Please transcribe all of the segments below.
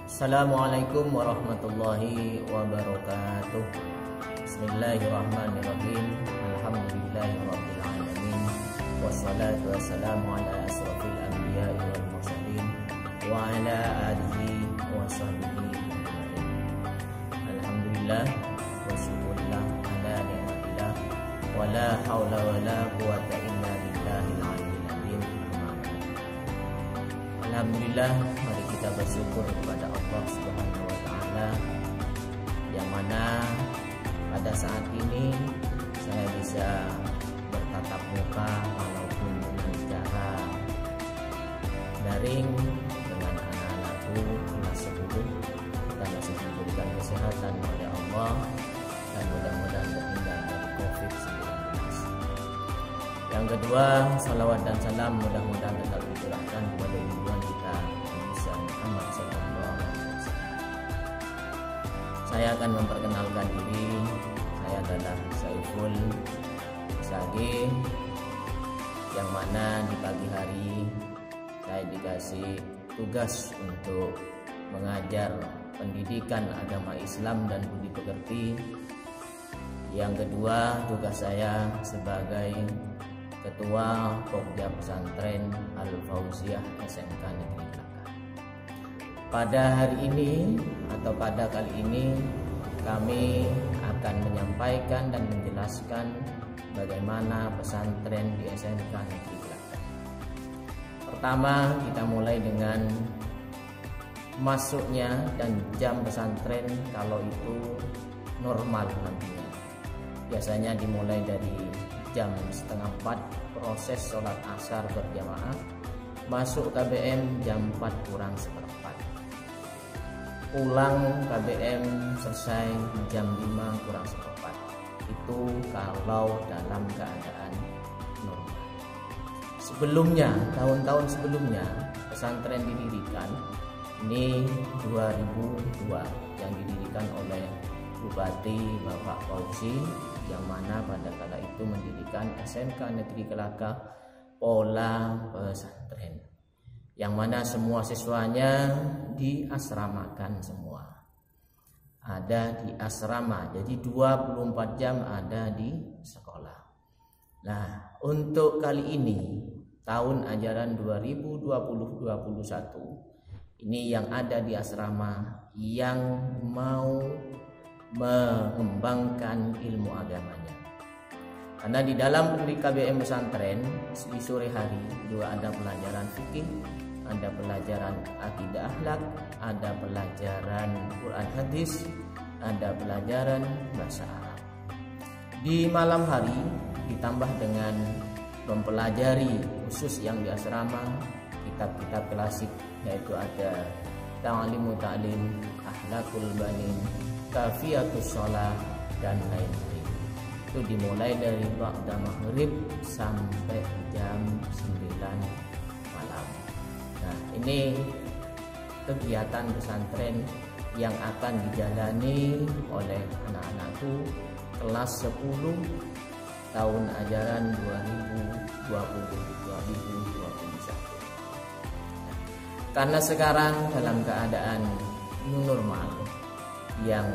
Assalamualaikum warahmatullahi wabarakatuh. Bismillahirrahmanirrahim. Alhamdulillahirabbil alamin. Wassalatu wassalamu ala asrofil anbiya'i wal mursalin wa ala alihi wa sahbihi ajma'in. Alhamdulillah wa syukurillah ala ni'matillah wa la hawla wa la quwata illa billahil aliyyil azim. Alhamdulillah, mari kita bersyukur kepada Allah Subhanahu wa taala yang mana pada saat ini saya bisa bertatap muka walaupun dengan cara daring dengan anak-anakku kelas 10. Kita masih diberikan kesehatan oleh Allah dan mudah-mudahan terhindar dari COVID-19. Yang kedua, salawat dan salam mudah-mudahan tetap dicurahkan kepada junjungan kita Muhammad sallallahu alaihi wasallam. Saya akan memperkenalkan diri. Saya adalah Saiful Sage, yang mana di pagi hari saya dikasih tugas untuk mengajar pendidikan agama Islam dan budi pekerti. Yang kedua, tugas saya sebagai Ketua Pokja Pesantren Al-Fauziyah SMK Negeri Kelakah. Pada hari ini atau pada kali ini kami akan menyampaikan dan menjelaskan bagaimana pesantren di SMK Negeri Kelakah. Pertama, kita mulai dengan masuknya dan jam pesantren kalau itu normal nantinya. Biasanya dimulai dari jam 3:30 proses sholat asar berjamaah, masuk KBM jam 4:45, pulang KBM selesai jam 5:45. Itu kalau dalam keadaan normal. Sebelumnya, tahun-tahun sebelumnya pesantren didirikan, ini 2002, yang didirikan oleh Bupati Bapak Fauzi, yang mana pada kala itu mendirikan SMK Negeri Kelakah Pola Pesantren, yang mana semua siswanya diasramakan semua. Ada di asrama, jadi 24 jam ada di sekolah. Nah, untuk kali ini tahun ajaran 2020-2021 ini yang ada di asrama yang mau mengembangkan ilmu agamanya. Karena di dalam KBM pesantren di sore hari juga ada pelajaran fikih, ada pelajaran akidah akhlak, ada pelajaran Quran hadis, ada pelajaran bahasa Arab. Di malam hari ditambah dengan mempelajari khusus yang di asrama kitab-kitab klasik, yaitu ada Ta'limu Ta'lim, Akhlakul Banin, Kafiyatus Shalah dan lain-lain. Itu dimulai dari ba'da maghrib sampai jam 9 malam. Nah, ini kegiatan pesantren yang akan dijalani oleh anak-anakku kelas 10 tahun ajaran 2020-2021. Karena sekarang dalam keadaan new normal yang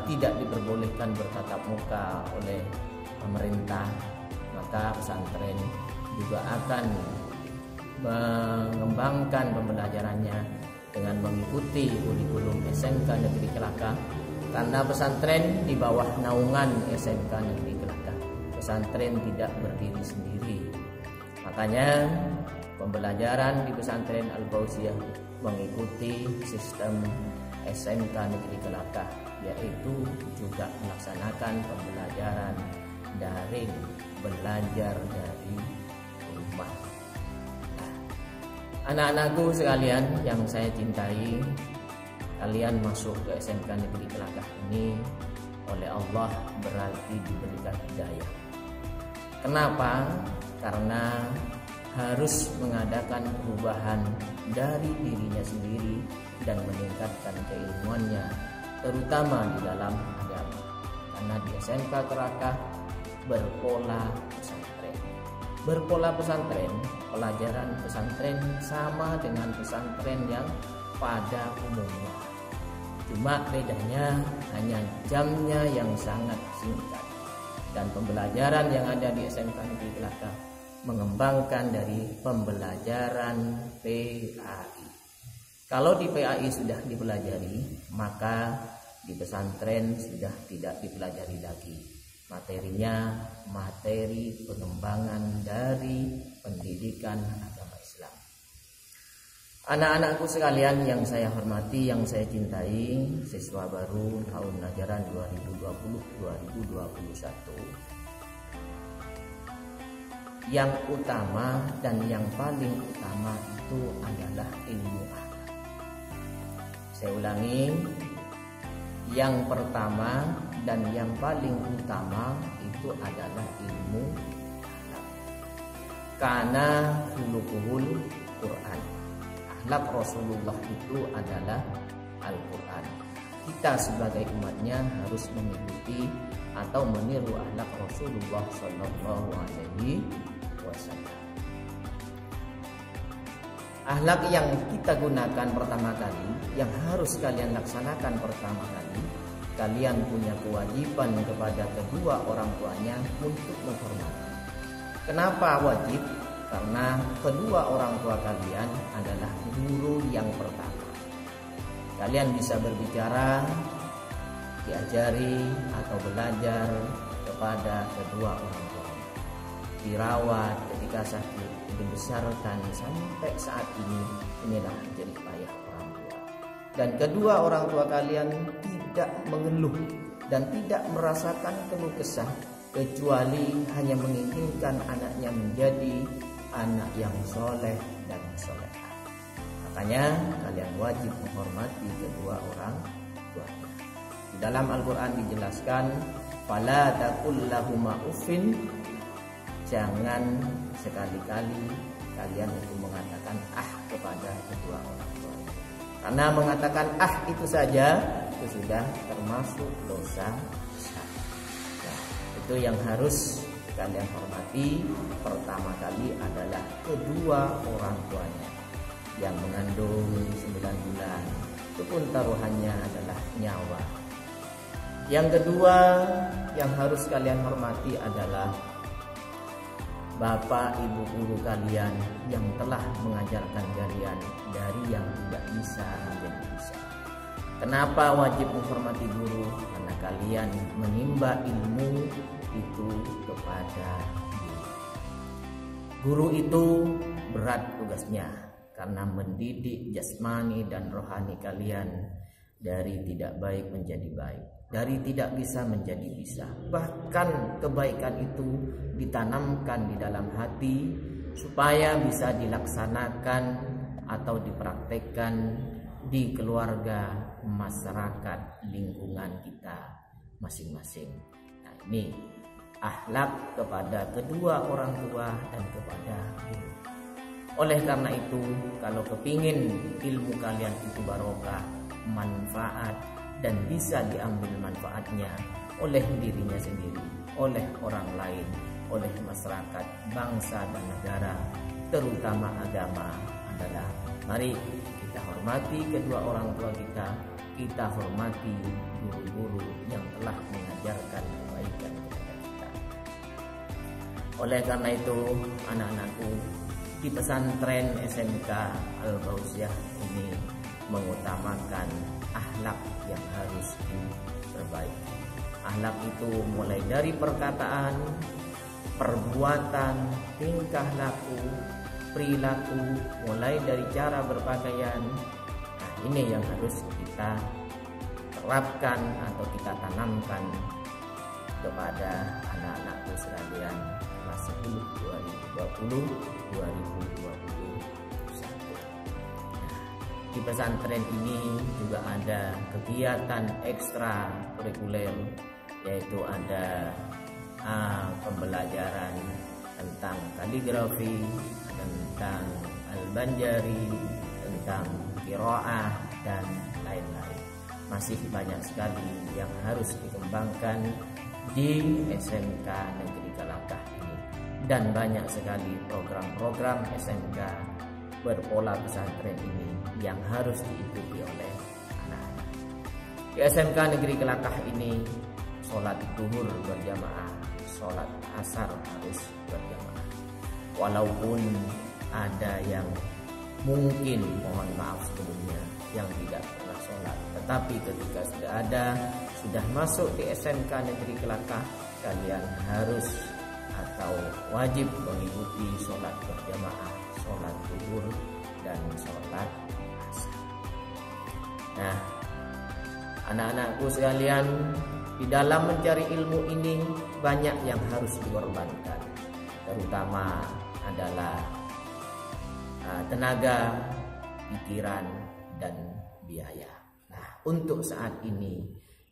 tidak diperbolehkan bertatap muka oleh pemerintah, maka pesantren juga akan mengembangkan pembelajarannya dengan mengikuti kurikulum SMK Negeri Kelakah. Karena pesantren di bawah naungan SMK Negeri Kelakah, pesantren tidak berdiri sendiri. Makanya pembelajaran di pesantren Al-Fauziyah mengikuti sistem SMK Negeri Kelakah, yaitu juga melaksanakan pembelajaran daring, belajar dari rumah. Nah, anak-anakku sekalian yang saya cintai, kalian masuk ke SMK Negeri Kelakah ini oleh Allah berarti diberikan hidayah. Kenapa? Karena harus mengadakan perubahan dari dirinya sendiri dan meningkatkan keilmuannya, terutama di dalam agama. Karena di SMK Kelakah berpola pesantren. berpola pesantren, pelajaran pesantren sama dengan pesantren yang pada umumnya. Cuma bedanya hanya jamnya yang sangat singkat. Dan pembelajaran yang ada di SMK Negeri Kelakah mengembangkan dari pembelajaran PAI. Kalau di PAI sudah dipelajari, maka di pesantren sudah tidak dipelajari lagi. Materinya materi pengembangan dari pendidikan agama Islam. Anak-anakku sekalian yang saya hormati, yang saya cintai, siswa baru tahun ajaran 2020-2021. Yang utama dan yang paling utama itu adalah ilmu akhlak. Saya ulangi, yang pertama dan yang paling utama itu adalah ilmu akhlak. Karena khuluquhul Quran. Akhlak Rasulullah itu adalah Al-Quran. Kita sebagai umatnya harus mengikuti atau meniru akhlak Rasulullah Sallallahu Alaihi Wasallam. Akhlak yang kita gunakan pertama kali, yang harus kalian laksanakan pertama kali, kalian punya kewajiban kepada kedua orang tuanya untuk menghormati. Kenapa wajib? Karena kedua orang tua kalian adalah guru yang pertama. Kalian bisa berbicara, diajari atau belajar kepada kedua orang tua. Dirawat ketika sakit, dibesarkan sampai saat ini, inilah jerih payah orang tua. Dan kedua orang tua kalian tidak mengeluh dan tidak merasakan keluh kesah, kecuali hanya menginginkan anaknya menjadi anak yang soleh dan solehah. Makanya kalian wajib menghormati kedua orang tua. Di dalam Al-Quran dijelaskan, fala taqul lahuma uffin, jangan sekali-kali kalian itu mengatakan kepada kedua orang tua. Karena mengatakan itu saja itu sudah termasuk dosa besar. Nah, itu yang harus kalian hormati. Pertama kali adalah kedua orang tuanya. Yang mengandung 9 bulan, itu pun taruhannya adalah nyawa. Yang kedua yang harus kalian hormati adalah bapak ibu guru kalian yang telah mengajarkan kalian dari yang tidak bisa menjadi bisa. Kenapa wajib menghormati guru? Karena kalian menimba ilmu itu kepada guru. Guru itu berat tugasnya karena mendidik jasmani dan rohani kalian dari tidak baik menjadi baik, dari tidak bisa menjadi bisa. Bahkan kebaikan itu ditanamkan di dalam hati supaya bisa dilaksanakan atau dipraktekkan di keluarga, masyarakat, lingkungan kita masing-masing. Nah, ini akhlak kepada kedua orang tua dan kepada guru. Oleh karena itu, kalau kepingin ilmu kalian itu barokah, manfaat, dan bisa diambil manfaatnya oleh dirinya sendiri, oleh orang lain, oleh masyarakat, bangsa dan negara, terutama agama, adalah mari kita hormati kedua orang tua kita, kita hormati guru-guru yang telah mengajarkan kebaikan kepada kita. Oleh karena itu, anak-anakku, di pesantren SMK Al-Fauziah ini mengutamakan akhlak yang harus diperbaiki. Akhlak itu mulai dari perkataan, perbuatan, tingkah laku, perilaku, mulai dari cara berpakaian. Nah, ini yang harus kita terapkan atau kita tanamkan kepada anak-anakku sekalian kelas 10 2020-2021. Di pesantren ini juga ada kegiatan ekstra kurikuler, yaitu ada pembelajaran tentang kaligrafi, tentang al-banjari, tentang qiraah dan lain-lain. Masih banyak sekali yang harus dikembangkan di SMK Negeri Kelakah ini. dan banyak sekali program-program SMK berpola pesantren ini yang harus diikuti oleh anak-anak. Di SMK Negeri Kelakah ini sholat zuhur berjamaah, sholat asar harus berjamaah. Walaupun ada yang mungkin, mohon maaf sebelumnya, yang tidak pernah sholat, tetapi ketika sudah masuk di SMK Negeri Kelakah, kalian harus atau wajib mengikuti sholat berjamaah, sholat zuhur dan sholat asar. Nah, anak-anakku sekalian, di dalam mencari ilmu ini banyak yang harus dikorbankan, terutama adalah tenaga, pikiran, dan biaya. Nah, untuk saat ini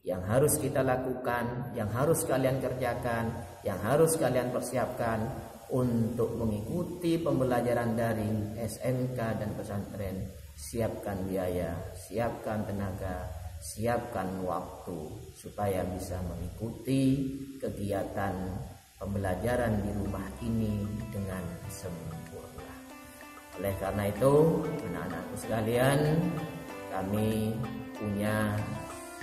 yang harus kita lakukan, yang harus kalian kerjakan, yang harus kalian persiapkan untuk mengikuti pembelajaran daring SMK dan pesantren, siapkan biaya, siapkan tenaga, siapkan waktu supaya bisa mengikuti kegiatan pembelajaran di rumah ini dengan sempurna. Oleh karena itu, anak-anakku sekalian, kami punya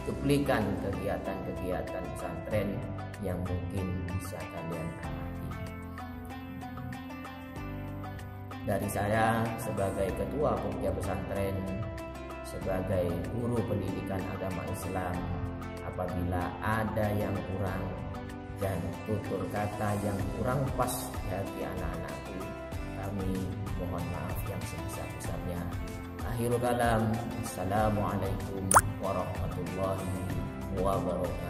cuplikan kegiatan-kegiatan pesantren yang mungkin bisa kalian amati. Dari saya sebagai ketua Pokja Pesantren, sebagai guru pendidikan agama Islam, apabila ada yang kurang dan tutur kata yang kurang pas di hati anak-anakku, kami mohon maaf yang sebesar-besarnya. Akhirul kalam, assalamualaikum warahmatullahi wabarakatuh.